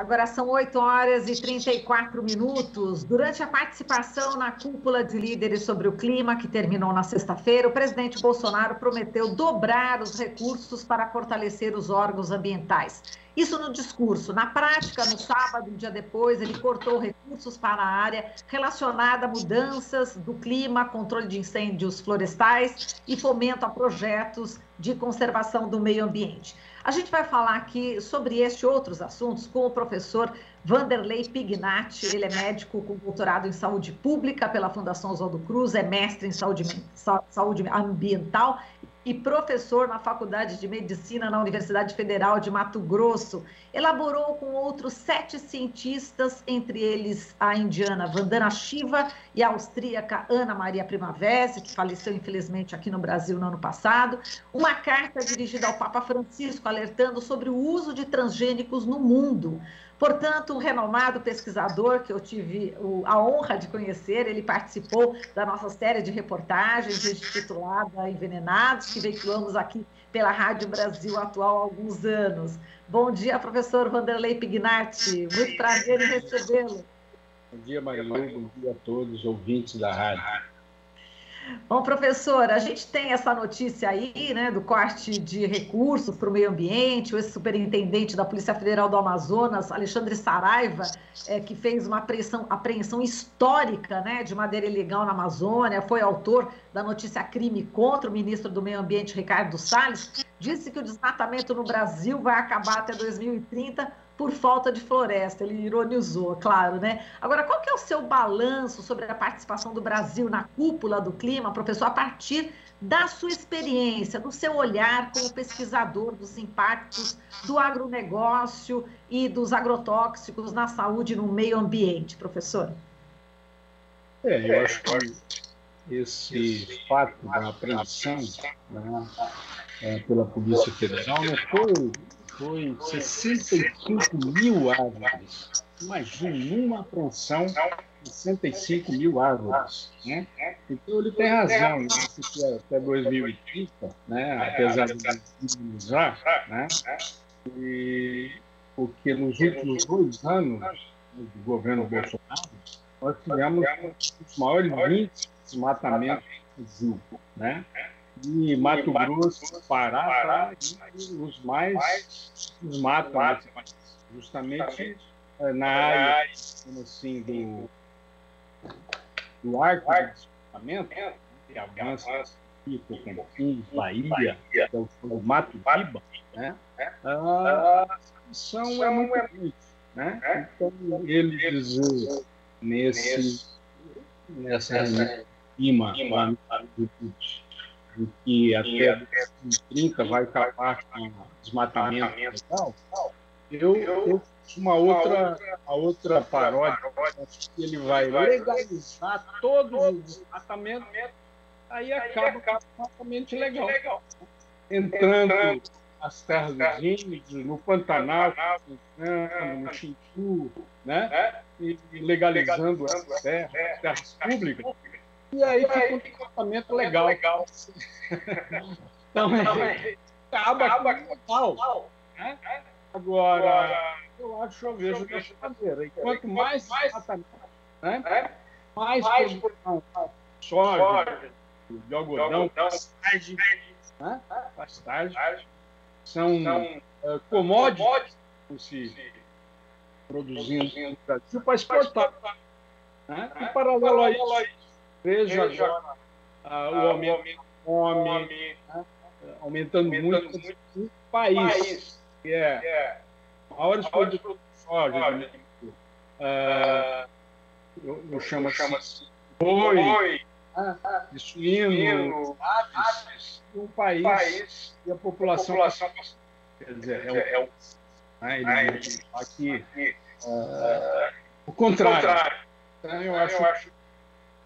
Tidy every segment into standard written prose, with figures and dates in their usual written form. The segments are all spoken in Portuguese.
Agora são 8h34. Durante a participação na cúpula de líderes sobre o clima, que terminou na sexta-feira, o presidente Bolsonaro prometeu dobrar os recursos para fortalecer os órgãos ambientais. Isso no discurso. Na prática, no sábado, um dia depois, ele cortou recursos para a área relacionada a mudanças do clima, controle de incêndios florestais e fomento a projetos de conservação do meio ambiente. A gente vai falar aqui sobre este e outros assuntos com o professor Vanderlei Pignatti. Ele é médico com doutorado em saúde pública pela Fundação Oswaldo Cruz, é mestre em saúde ambiental e professor na Faculdade de Medicina na Universidade Federal de Mato Grosso. Elaborou com outros 7 cientistas, entre eles a indiana Vandana Shiva e a austríaca Ana Maria Primavera, que faleceu infelizmente aqui no Brasil no ano passado, uma carta dirigida ao Papa Francisco alertando sobre o uso de transgênicos no mundo. Portanto, um renomado pesquisador que eu tive a honra de conhecer, ele participou da nossa série de reportagens intitulada Envenenados, que veiculamos aqui pela Rádio Brasil Atual há alguns anos. Bom dia, professor Vanderlei Pignatti. Muito prazer em recebê-lo. Bom dia, Marilu. Bom dia a todos os ouvintes da rádio. Bom, professor, a gente tem essa notícia aí, né, do corte de recursos para o meio ambiente, o ex-superintendente da Polícia Federal do Amazonas, Alexandre Saraiva, que fez uma apreensão histórica, né, de madeira ilegal na Amazônia, foi autor da notícia crime contra o ministro do Meio Ambiente, Ricardo Salles, disse que o desmatamento no Brasil vai acabar até 2030 por falta de floresta. Ele ironizou, claro, né? Agora, qual que é o seu balanço sobre a participação do Brasil na cúpula do clima, professor, a partir da sua experiência, do seu olhar como pesquisador dos impactos do agronegócio e dos agrotóxicos na saúde e no meio ambiente, professor? Eu acho que esse fato da apreensão, né, pela Polícia Federal não foi 65 mil árvores. Imagine, numa apreensão, 65 mil árvores. Né? Então, ele tem razão, que até 2030, né, apesar de minimizar, né, porque nos últimos 2 anos do governo Bolsonaro, nós tivemos os maiores 20 desmatamentos do Brasil, né? E Mato Grosso, Pará, e os mais desmatam, justamente na área assim, do arco de desmatamento, que avança aqui, Tocantins, Bahia, que é o Mato Piba, né? A situação é muito grande, né? Então, eles nessa clima em que até 2030 vai acabar com o desmatamento legal, eu fiz uma outra paródia, que ele vai legalizar todo o desmatamento, aí acaba com o desmatamento legal. Entrando nas terras dos índios, no Pantanal, no Xingu, né? E legalizando as terras públicas. E aí fica um tratamento legal. Então, acaba com legal. Né? Agora, eu vejo dessa maneira. E quanto mais tratamento, né? Mais produção de soja, de algodão, pastagem, né? São commodities que se produzindo no Brasil para exportar. Né? Em paralelo a isso, veja agora o aumento da fome, né? Aumentando muito o país, que é maiores produtores de soja, eu chamo assim, boi, de suíno, aves, um país e a população, quer dizer, aqui o contrário. Então, eu acho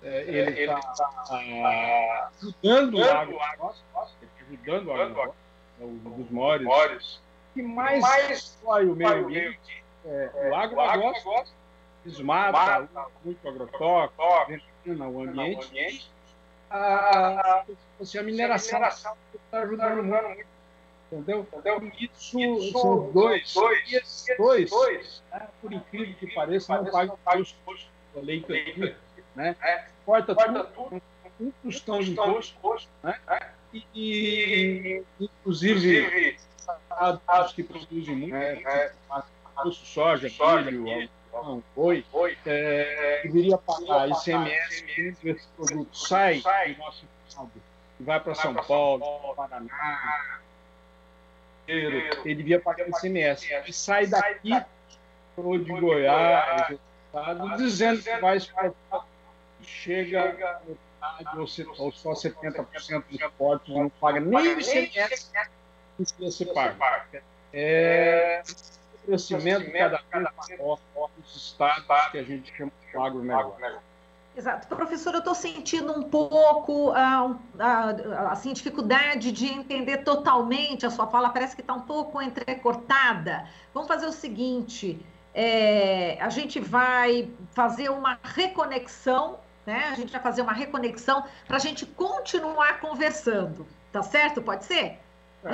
ele está ajudando o agronegócio, é um dos maiores, que mais destrói o meio ambiente, o agronegócio, desmata muito agrotóxico, venena o ambiente, a mineração está ajudando muito. Entendeu? Isso são dois. E esses dois, né, por incrível que pareça, não pagam imposto da lei aqui, né? Corta tudo, um tostão de imposto, né? Inclusive, estados que produzem muito, soja, milho, algodão, boi, deveria pagar ICMS quando esse produto sai do nosso estado e vai para São Paulo, Paraná, ele devia pagar ICMS. E sai daqui, ou de Goiás, dizendo que vai exportar, chega ou só 70% dos portos não paga nem o ICMS que precisa ser pago. O crescimento cada vez maior dos estados que a gente chama de agronegócio. Exato. Professor, eu estou sentindo um pouco assim, dificuldade de entender totalmente a sua fala, parece que está um pouco entrecortada. Vamos fazer o seguinte, a gente vai fazer uma reconexão, né? A gente vai fazer uma reconexão para a gente continuar conversando, tá certo? Pode ser? A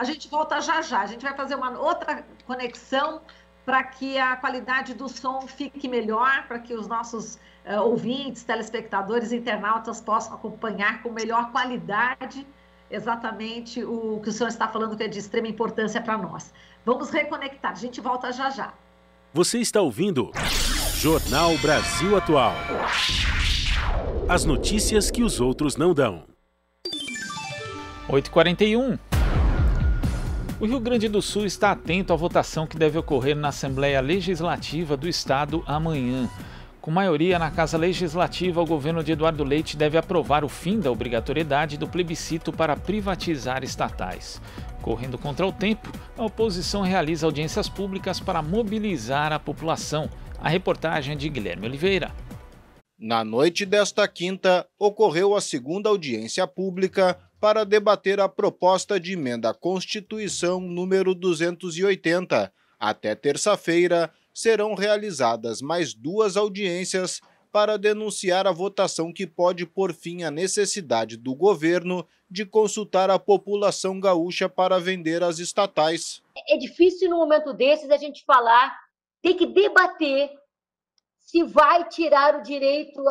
gente volta já já, a gente vai fazer uma outra conexão para que a qualidade do som fique melhor, para que os nossos ouvintes, telespectadores, internautas possam acompanhar com melhor qualidade exatamente o que o senhor está falando, que é de extrema importância para nós. Vamos reconectar, a gente volta já já. Você está ouvindo Jornal Brasil Atual. As notícias que os outros não dão. 8h41. O Rio Grande do Sul está atento à votação que deve ocorrer na Assembleia Legislativa do Estado amanhã. Com maioria na Casa Legislativa, o governo de Eduardo Leite deve aprovar o fim da obrigatoriedade do plebiscito para privatizar estatais. Correndo contra o tempo, a oposição realiza audiências públicas para mobilizar a população. A reportagem é de Guilherme Oliveira. Na noite desta quinta, ocorreu a segunda audiência pública para debater a proposta de emenda à Constituição número 280. Até terça-feira, serão realizadas mais 2 audiências para denunciar a votação que pode pôr fim à necessidade do governo de consultar a população gaúcha para vender as estatais. É difícil, no momento desses, a gente falar, tem que debater se vai tirar o direito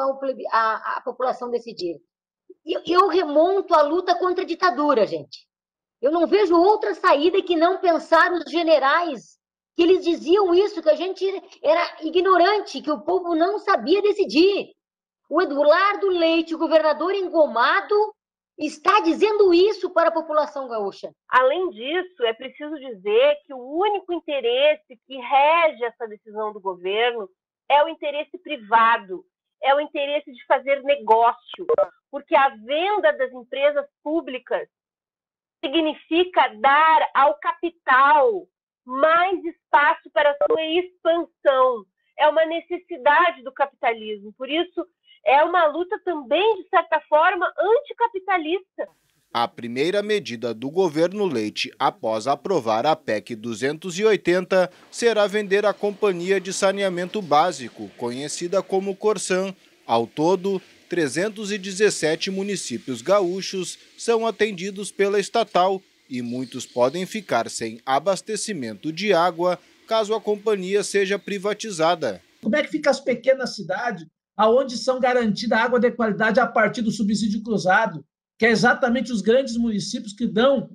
à população decidir. Eu remonto a luta contra a ditadura, gente. Eu não vejo outra saída que não pensar os generais, que eles diziam isso, que a gente era ignorante, que o povo não sabia decidir. O Eduardo Leite, o governador engomado, está dizendo isso para a população gaúcha. Além disso, é preciso dizer que o único interesse que rege essa decisão do governo é o interesse privado, é o interesse de fazer negócio, porque a venda das empresas públicas significa dar ao capital mais espaço para a sua expansão. É uma necessidade do capitalismo, por isso é uma luta também, de certa forma, anticapitalista. A primeira medida do governo Leite, após aprovar a PEC 280, será vender a Companhia de Saneamento Básico, conhecida como Corsan. Ao todo, 317 municípios gaúchos são atendidos pela estatal e muitos podem ficar sem abastecimento de água caso a companhia seja privatizada. Como é que ficam as pequenas cidades onde são garantida água de qualidade a partir do subsídio cruzado, que é exatamente os grandes municípios que dão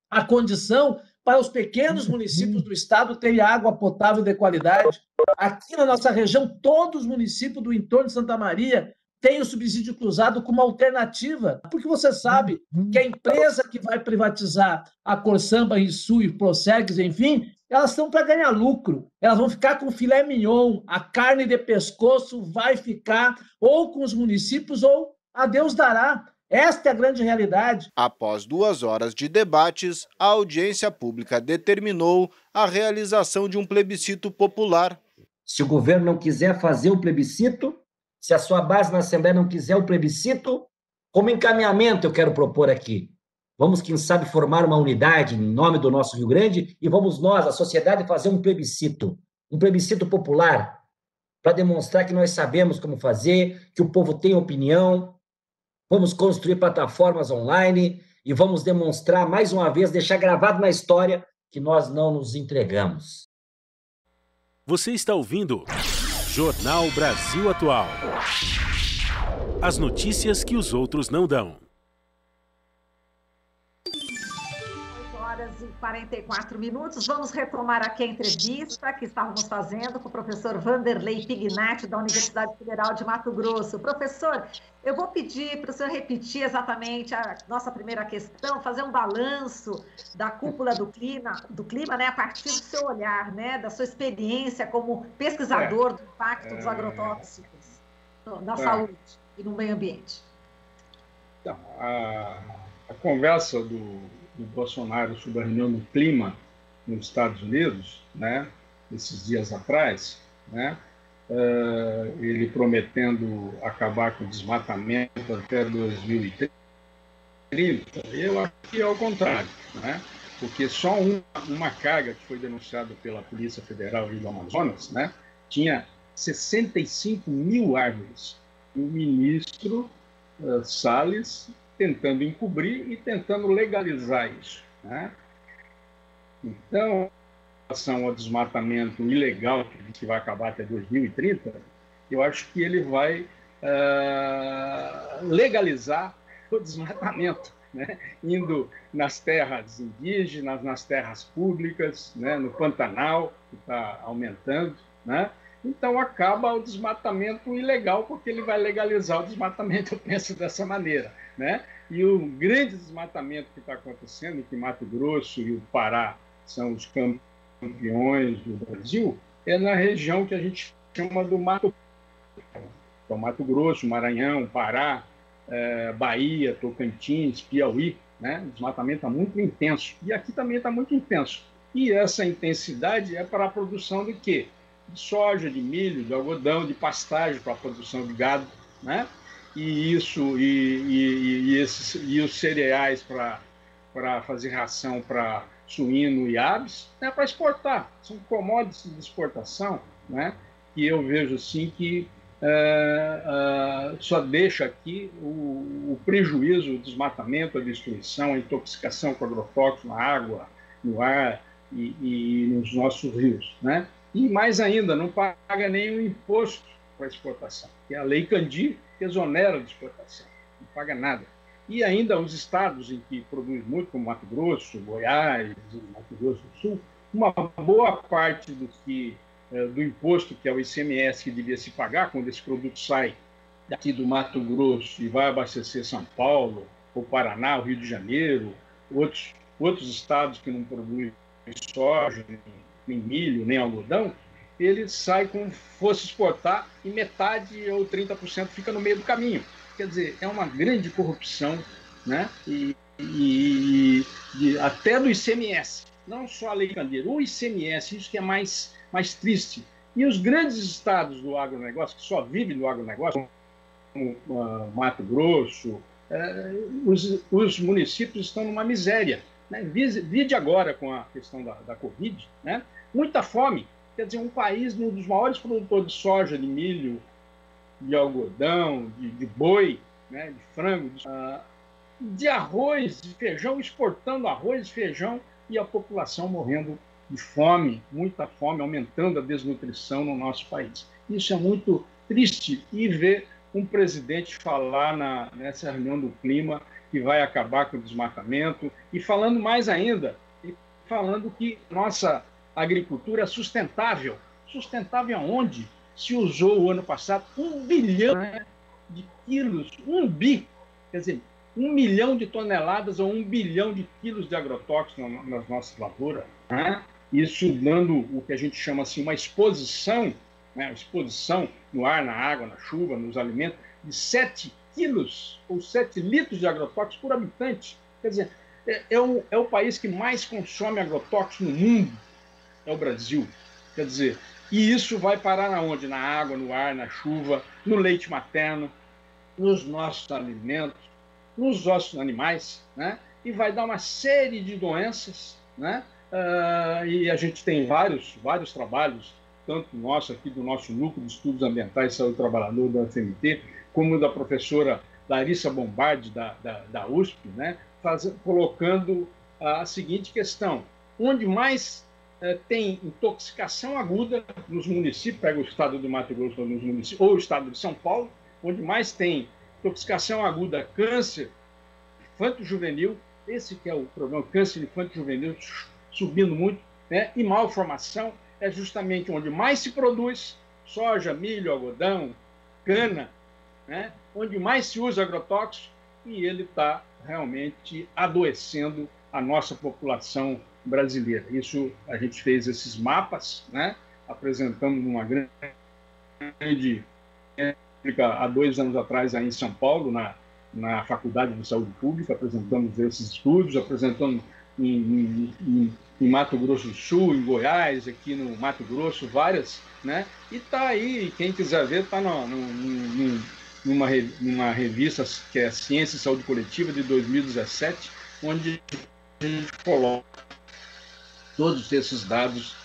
a condição para os pequenos municípios do estado terem água potável de qualidade? Aqui na nossa região, todos os municípios do entorno de Santa Maria têm o subsídio cruzado como alternativa, porque você sabe que a empresa que vai privatizar a Corsan, Banrisul e Procergs, enfim, elas estão para ganhar lucro. Elas vão ficar com filé mignon, a carne de pescoço vai ficar ou com os municípios ou a Deus dará. Esta é a grande realidade. Após 2 horas de debates, a audiência pública determinou a realização de um plebiscito popular. Se o governo não quiser fazer o plebiscito, se a sua base na Assembleia não quiser o plebiscito, como encaminhamento eu quero propor aqui. Vamos, quem sabe, formar uma unidade em nome do nosso Rio Grande e vamos nós, a sociedade, fazer um plebiscito popular, para demonstrar que nós sabemos como fazer, que o povo tem opinião. Vamos construir plataformas online e vamos demonstrar, mais uma vez, deixar gravado na história que nós não nos entregamos. Você está ouvindo Jornal Brasil Atual. As notícias que os outros não dão. 8h44. Vamos retomar aqui a entrevista que estávamos fazendo com o professor Vanderlei Pignatti, da Universidade Federal de Mato Grosso. Professor, eu vou pedir para o senhor repetir exatamente a nossa primeira questão, fazer um balanço da cúpula do clima, né, a partir do seu olhar, né, da sua experiência como pesquisador do impacto dos agrotóxicos na saúde e no meio ambiente. Então, a conversa do Bolsonaro sobre a reunião do clima nos Estados Unidos, né, esses dias atrás, né, ele prometendo acabar com o desmatamento até 2030, eu acho que é ao contrário, né, porque só uma carga que foi denunciada pela Polícia Federal do Amazonas, né, tinha 65 mil árvores. E o ministro Salles tentando encobrir e tentando legalizar isso, né? Então, em relação ao desmatamento ilegal, que vai acabar até 2030, eu acho que ele vai legalizar o desmatamento, né? Indo nas terras indígenas, nas terras públicas, né? No Pantanal, que está aumentando, né? Então, acaba o desmatamento ilegal, porque ele vai legalizar o desmatamento, eu penso dessa maneira, né? E o grande desmatamento que está acontecendo, que Mato Grosso e o Pará são os campeões do Brasil, é na região que a gente chama do Mato Grosso. Então, Mato Grosso, Maranhão, Pará, Bahia, Tocantins, Piauí, né? O desmatamento está muito intenso. E aqui também está muito intenso. E essa intensidade é para a produção de quê? De soja, de milho, de algodão, de pastagem para a produção de gado, né? E isso e os cereais para fazer ração para suíno e aves, né, para exportar. São commodities de exportação, né? E eu vejo assim que só deixa aqui o prejuízo, o desmatamento, a destruição, a intoxicação com agrotóxico na água, no ar e nos nossos rios, né? E mais ainda, não paga nenhum imposto para exportação, que é a Lei Candir, que exonera de exportação, não paga nada. E ainda os estados em que produz muito, como Mato Grosso, Goiás, Mato Grosso do Sul, uma boa parte do imposto, que é o ICMS, que devia se pagar quando esse produto sai daqui do Mato Grosso e vai abastecer São Paulo, ou Paraná, o Rio de Janeiro, outros estados que não produzem soja, nem milho, nem algodão, ele sai como fosse exportar e metade ou 30% fica no meio do caminho. Quer dizer, é uma grande corrupção, né? E até do ICMS, não só a Lei Candir, o ICMS, isso que é mais triste. E os grandes estados do agronegócio, que só vivem do agronegócio, como Mato Grosso, os municípios estão numa miséria, né? Vide agora com a questão da Covid, né? Muita fome. Quer dizer, um país, um dos maiores produtores de soja, de milho, de algodão, de boi, né, de frango, de arroz, de feijão, exportando arroz, feijão, e a população morrendo de fome, muita fome, aumentando a desnutrição no nosso país. Isso é muito triste. E ver um presidente falar nessa reunião do clima que vai acabar com o desmatamento, e falando mais ainda, falando que nossa agricultura é sustentável. Sustentável aonde? Se usou o ano passado 1 bilhão de quilos, 1 bi, quer dizer, 1 milhão de toneladas ou 1 bilhão de quilos de agrotóxicos nas nossas lavouras, né? Isso dando o que a gente chama assim uma exposição, né? Uma exposição no ar, na água, na chuva, nos alimentos, de 7 quilos ou 7 litros de agrotóxicos por habitante. Quer dizer, é o país que mais consome agrotóxicos no mundo, é o Brasil. Quer dizer, e isso vai parar aonde? Na água, no ar, na chuva, no leite materno, nos nossos alimentos, nos nossos animais, né? E vai dar uma série de doenças, né? E a gente tem vários trabalhos, tanto nosso aqui do nosso Núcleo de Estudos Ambientais e Saúde do Trabalhador da UFMT, como da professora Larissa Bombardi, da USP, né? colocando a seguinte questão: onde mais tem intoxicação aguda nos municípios, pega o estado do Mato Grosso nos municípios, ou o estado de São Paulo, onde mais tem intoxicação aguda, câncer infanto-juvenil, esse que é o problema, câncer infanto-juvenil subindo muito, né? E malformação é justamente onde mais se produz soja, milho, algodão, cana, né? Onde mais se usa agrotóxico, e ele está realmente adoecendo a nossa população brasileira. Isso, a gente fez esses mapas, né? Apresentamos numa grande há 2 anos atrás aí em São Paulo, na Faculdade de Saúde Pública, apresentamos esses estudos, apresentamos em Mato Grosso do Sul, em Goiás, aqui no Mato Grosso, várias, né? E está aí, quem quiser ver, está numa revista que é Ciência e Saúde Coletiva, de 2017, onde a gente coloca todos esses dados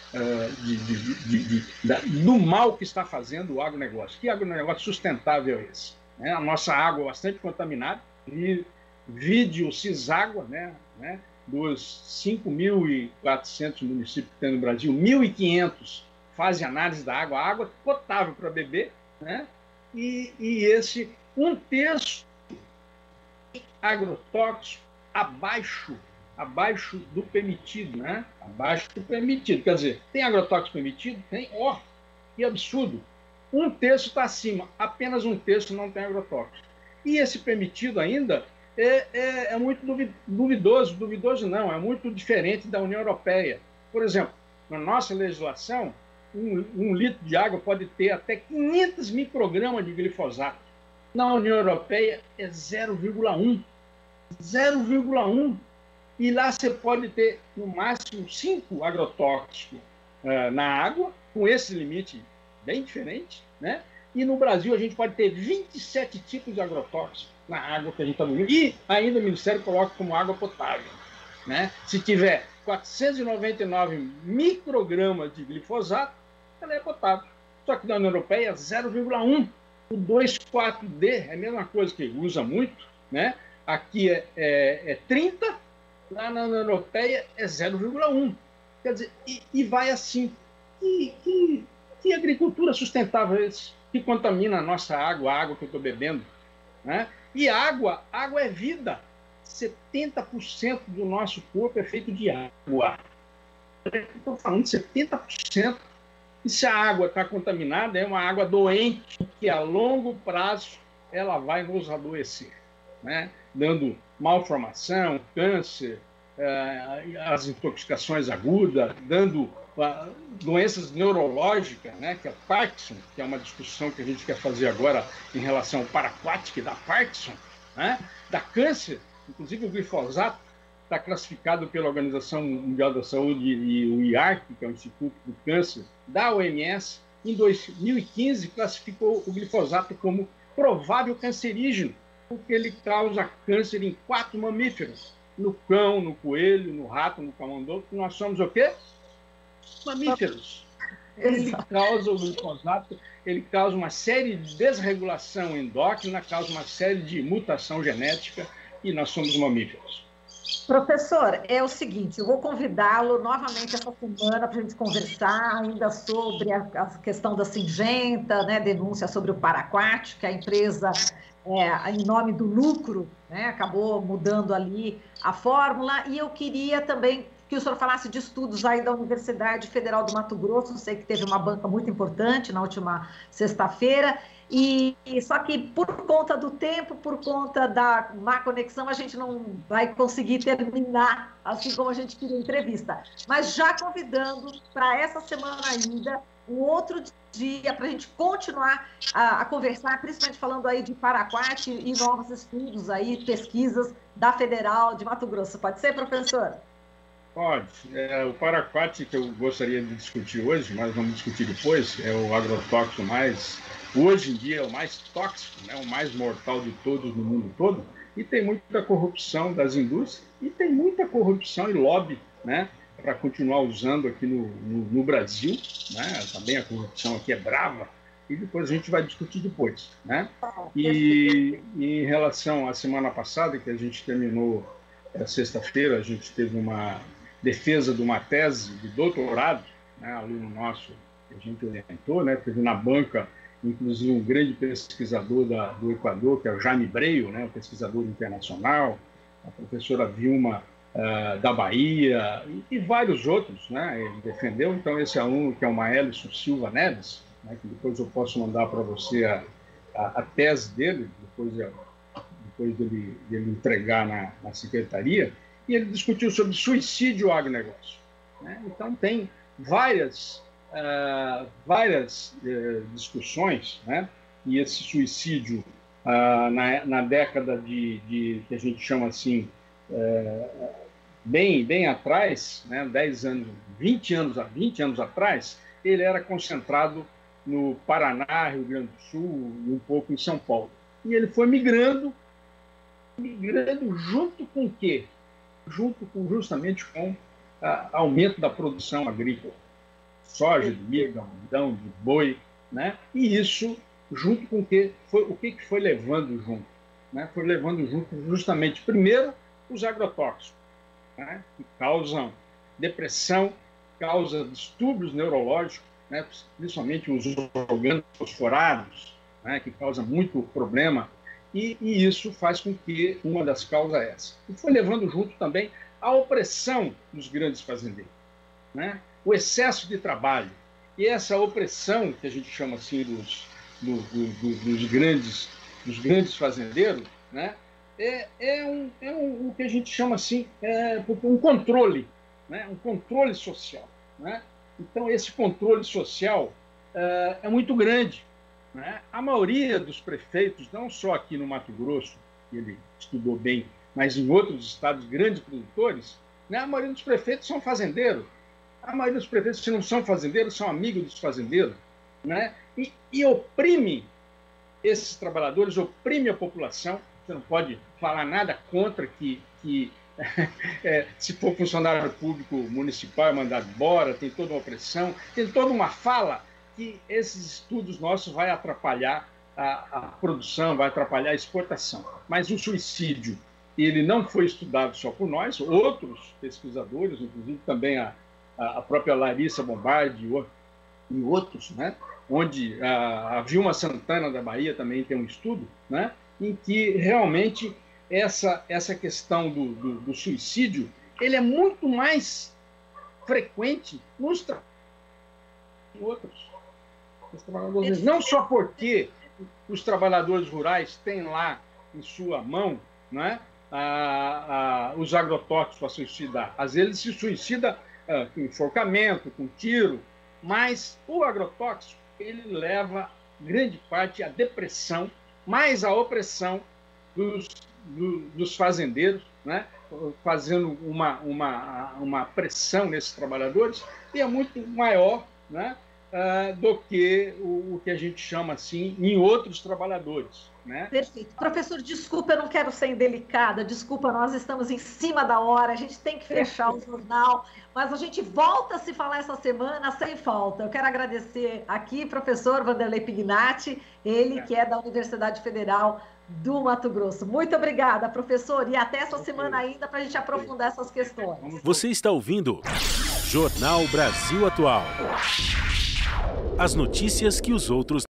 do mal que está fazendo o agronegócio. Que agronegócio sustentável é esse? A nossa água é bastante contaminada, e vide o Ciságua, né? Dos 5.400 municípios que tem no Brasil, 1.500 fazem análise da água, a água potável para beber, né? E esse 1/3 agrotóxico abaixo do permitido, né? Abaixo do permitido. Quer dizer, tem agrotóxico permitido? Tem. Ó, que absurdo. 1/3 está acima, apenas 1/3 não tem agrotóxico. E esse permitido ainda é muito duvidoso não, é muito diferente da União Europeia. Por exemplo, na nossa legislação, um litro de água pode ter até 500 microgramas de glifosato. Na União Europeia é 0,1. 0,1. E lá você pode ter, no máximo, 5 agrotóxicos na água, com esse limite bem diferente, né? E no Brasil a gente pode ter 27 tipos de agrotóxicos na água que a gente está bebendo. E ainda o Ministério coloca como água potável, né? Se tiver 499 microgramas de glifosato, ela é potável. Só que na União Europeia é 0,1. O 2,4-D é a mesma coisa, que usa muito, né? Aqui é 30, lá na União Europeia é 0,1. Quer dizer, e vai assim. Que agricultura sustentável é esse? Que contamina a nossa água, a água que eu estou bebendo, né? E água é vida. 70% do nosso corpo é feito de água. Estou falando de 70%. E se a água está contaminada, é uma água doente, que a longo prazo ela vai nos adoecer, né? Dando malformação, câncer, as intoxicações agudas, dando doenças neurológicas, né? Que é Parkinson, que é uma discussão que a gente quer fazer agora em relação ao paraquat, que dá Parkinson, né? Dá câncer. Inclusive o glifosato está classificado pela Organização Mundial da Saúde e o IARC, que é o Instituto do Câncer, da OMS, em 2015 classificou o glifosato como provável cancerígeno, porque ele causa câncer em 4 mamíferos, no cão, no coelho, no rato, no camundongo. Nós somos o quê? Mamíferos. Ele causa o glifosato, ele causa uma série de desregulação endócrina, causa uma série de mutação genética, e nós somos mamíferos. Professor, é o seguinte, eu vou convidá-lo novamente essa semana para a gente conversar ainda sobre a questão da Syngenta, né, denúncia sobre o paraquat, que a empresa, em nome do lucro, né, acabou mudando ali a fórmula, e eu queria também que o senhor falasse de estudos aí da Universidade Federal do Mato Grosso. Sei que teve uma banca muito importante na última sexta-feira, e só que por conta do tempo, por conta da má conexão, a gente não vai conseguir terminar assim como a gente queria a entrevista. Mas já convidando para essa semana ainda um outro dia para a gente continuar a conversar, principalmente falando aí de paraquat e novos estudos aí, pesquisas da Federal de Mato Grosso. Pode ser, professor? Pode. O paraquat que eu gostaria de discutir hoje, mas vamos discutir depois, é o agrotóxico mais, hoje em dia, é o mais tóxico, né, o mais mortal de todos no mundo todo, e tem muita corrupção das indústrias, e tem muita corrupção e lobby, né, para continuar usando aqui no Brasil, né, também a corrupção aqui é brava, e depois a gente vai discutir depois, né. E em relação à semana passada, que a gente terminou sexta-feira a gente teve uma defesa de uma tese de doutorado, né, aluno nosso que a gente orientou, né, teve na banca, inclusive, um grande pesquisador do Equador, que é o Jaime Breio, né, um pesquisador internacional, a professora Vilma da Bahia e vários outros, né, ele defendeu. Então, esse aluno, que é o Maelson Silva Neves, né, que depois eu posso mandar para você a tese dele, depois dele entregar na secretaria, e ele discutiu sobre suicídio agronegócio, né? Então, tem várias discussões, né? E esse suicídio, na década que a gente chama assim, bem atrás, né? 10 anos, 20 anos atrás, ele era concentrado no Paraná, Rio Grande do Sul e um pouco em São Paulo. E ele foi migrando junto com o quê? Justamente com o aumento da produção agrícola. Soja, de milho, de algodão, de boi, né? E isso, junto com o que foi levando junto? Né? Foi levando junto justamente, primeiro, os agrotóxicos, né? Que causam depressão, causam distúrbios neurológicos, né? Principalmente os organofosforados, né? Que causam muito problema. E isso faz com que uma das causas é essa. E foi levando junto também a opressão dos grandes fazendeiros, né? O excesso de trabalho. E essa opressão, que a gente chama assim dos grandes fazendeiros, né? O que a gente chama assim, um controle, né? Um controle social, né? Então, esse controle social é muito grande, né? A maioria dos prefeitos, não só aqui no Mato Grosso, que ele estudou bem, mas em outros estados, grandes produtores, né? A maioria dos prefeitos são fazendeiros. A maioria dos prefeitos, se não são fazendeiros, são amigos dos fazendeiros, né? E oprime esses trabalhadores, oprime a população. Você não pode falar nada contra que se for funcionário público municipal é mandado embora, tem toda uma opressão, tem toda uma fala que esses estudos nossos vai atrapalhar a produção, vai atrapalhar a exportação. Mas o suicídio, ele não foi estudado só por nós, outros pesquisadores, inclusive também a própria Larissa Bombardi e outros, né? Onde a Vilma Santana da Bahia também tem um estudo, né? Em que realmente essa questão do suicídio, ele é muito mais frequente nos outros. Os trabalhadores, não só porque os trabalhadores rurais têm lá em sua mão, né, os agrotóxicos para suicidar. Às vezes se suicida com enforcamento, com tiro, mas o agrotóxico ele leva grande parte à depressão, mais à opressão dos fazendeiros, né, fazendo uma pressão nesses trabalhadores, e é muito maior, né, do que o que a gente chama assim em outros trabalhadores, né? Perfeito. Professor, desculpa, eu não quero ser indelicada, desculpa, nós estamos em cima da hora, a gente tem que fechar o jornal, mas a gente volta a se falar essa semana sem falta. Eu quero agradecer aqui, professor Vanderlei Pignatti, ele que é da Universidade Federal do Mato Grosso. Muito obrigada, professor, e até essa semana ainda para a gente aprofundar essas questões. Você está ouvindo Jornal Brasil Atual. As notícias que os outros